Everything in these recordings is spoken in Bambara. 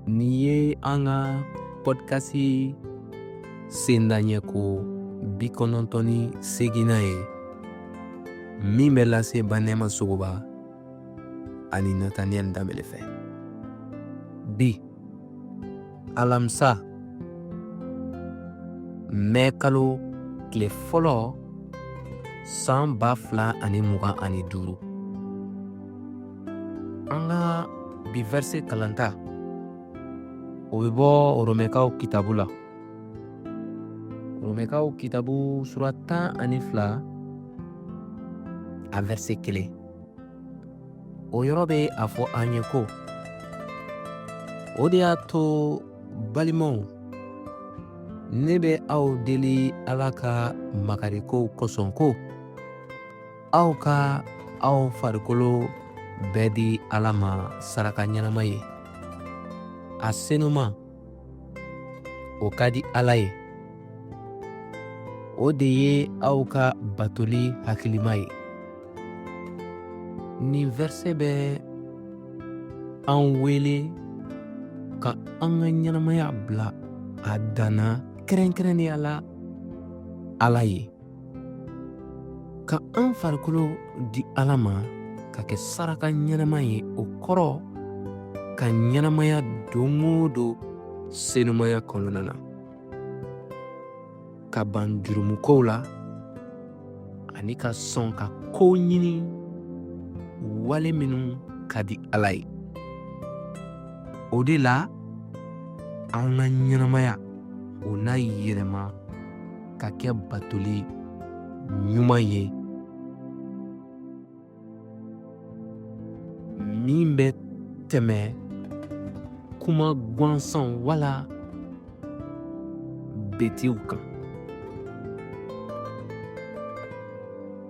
Ni ye an ka podcast sendaɲɛko 98 ye min bɛ lase Banɛma Sogoba ani Nathaniel Danbele fɛ. Bi alamisa mɛ kalo tile fɔlɔ san 2025 an ka bi verset kalanta o bɛ bɔ Romɛkaw kitabu la. Romɛkaw kitabu sura 12 a verset 1. O yɔrɔ bɛ a fɔ an ye ko o de y'a to balimaw, ne bɛ aw deli Ala ka makarikow kosɔn ko aw ka aw farikolo bɛɛ di Ala ma saraka ɲɛnama ye. A senuman o ka di Ala ye. O de ye aw ka batoli hakilima ye. Nin verset bɛ an wele ka an ka ɲɛnamaya bila a danna kɛrɛnkɛrɛnnenya la Ala ye. Ka an farikolo di Ala ma ka kɛ saraka ɲɛnama ye, o kɔrɔ ka ɲɛnamaya don o don senumaya kɔnɔna na. Ka ban jurumukow la ani ka sɔn ka kow ɲini wale minnu ka di Ala ye. O de la an ka ɲɛnamaya o n'a yɛlɛma ka kɛ batoli ɲuman ye min bɛ tɛmɛ kuma gansan wala betiw kan.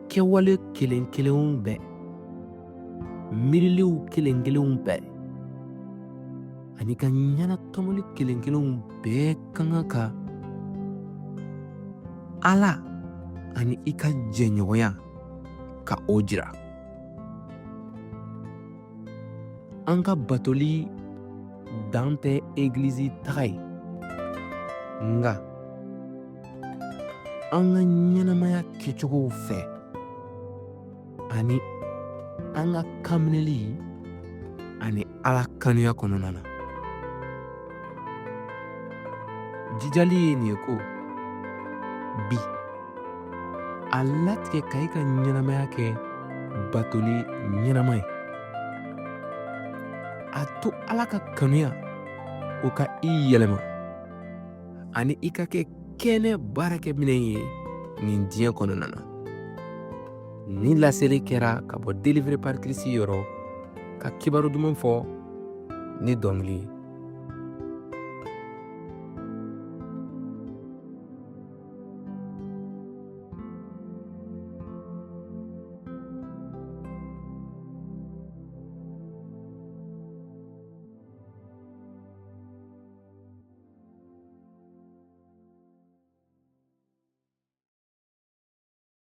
Kɛwale kelen kelenw bɛɛ, miiriliw kelen kelenw bɛɛ ani ka ɲɛnatɔmɔli kelen kelenw bɛɛ kan ka Ala ani i ka jɛɲɔgɔnya ka o jira. An ka batoli dan tɛ egilizi taga ye, nga an ka ɲɛnamaya kɛcogow fɛ ani an ka kaminɛli ani Ala kanuya kɔnɔna na. Jijali ye nin ye ko bi a latigɛ ka i ka ɲɛnamaya kɛ batoli ɲɛnama ye. A to Ala ka kanuya o ka i yɛlɛma ani i ka kɛ kɛnɛ baarakɛminɛn ye nin diɲɛ kɔnɔna na. Ni laseli kɛra ka bɔ Delivré par Christ yɔrɔ ka kibaru duman fɔ ni dɔnkili ye.